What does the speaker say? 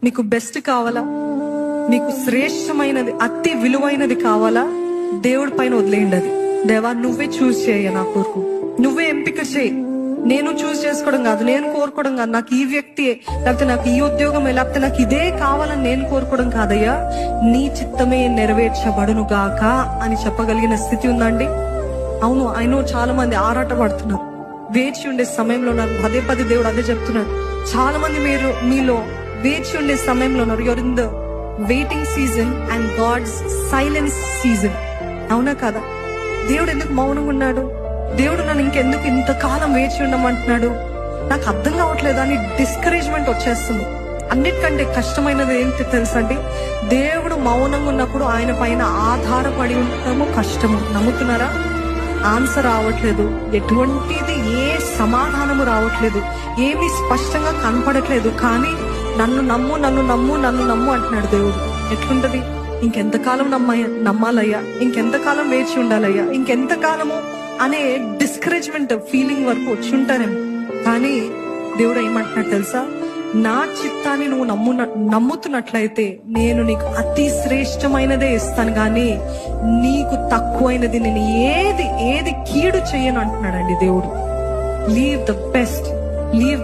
నీకు బెస్ట్ కావాలా, నీకు శ్రేష్టమైనది అతి విలువైనది కావాలా, దేవుడి పైన వదిలేయండి. అది దేవా నువ్వే చూస్ చేయ, నా కొరకు నువ్వే ఎంపిక చేయి. నేను చూస్ చేసుకోవడం కాదు, నేను కోరుకోవడం కాదు, నాకు ఈ వ్యక్తి లేకపోతే నాకు ఈ ఉద్యోగం లేకపోతే నాకు ఇదే కావాలని నేను కోరుకోవడం కాదయ్యా, నీ చిత్తమే నెరవేర్చబడును గాక అని చెప్పగలిగిన స్థితి ఉందండి. అవును, ఆయన చాలా మంది ఆరాట పడుతున్నారు, వేచి ఉండే సమయంలో ఉన్నారు. పదే పదే దేవుడు అదే చెప్తున్నాడు. చాలా మంది మీలో వేచి ఉండే సమయంలో ఉన్నారు. You're in the waiting season and God's silence season. అవునా కదా? దేవుడు ఎందుకు మౌనంగా ఉన్నాడు? దేవుడు నన్ను ఇంకెందుకు ఇంతకాలం వేచి ఉండమంటున్నాడు? నాకు అర్థం కావట్లేదు అని డిస్కరేజ్మెంట్ వచ్చేస్తుంది. అన్నిటికంటే కష్టమైనది ఏంటి తెలుసండి? దేవుడు మౌనంగా ఉన్నప్పుడు ఆయన పైన ఆధారపడి ఉండటము కష్టము. నమ్ముతున్నారా? ఆన్సర్ రావట్లేదు, ఎటువంటిది ఏ సమాధానము రావట్లేదు, ఏమీ స్పష్టంగా కనపడట్లేదు. కానీ నన్ను నమ్ము, నన్ను నమ్ము, నన్ను నమ్ము అంటున్నాడు దేవుడు. ఎట్లుంటది? ఇంకెంతకాలం నమ్మాలయ్యా, ఇంకెంతకాలం వేచి ఉండాలయ్యా, ఇంకెంతకాలము అనే డిస్కరేజ్మెంట్ ఫీలింగ్ వరకు వచ్చి ఉంటారేమో. కానీ దేవుడు ఏమంటున్నాడు తెలుసా? నా చిత్తాన్ని నువ్వు నమ్ముతున్నట్లయితే నేను నీకు అతి శ్రేష్టమైనదే ఇస్తాను, కానీ నీకు తక్కువైనది నేను ఏది కీడు చేయను అంటున్నాడండి దేవుడు. Leave the best, leave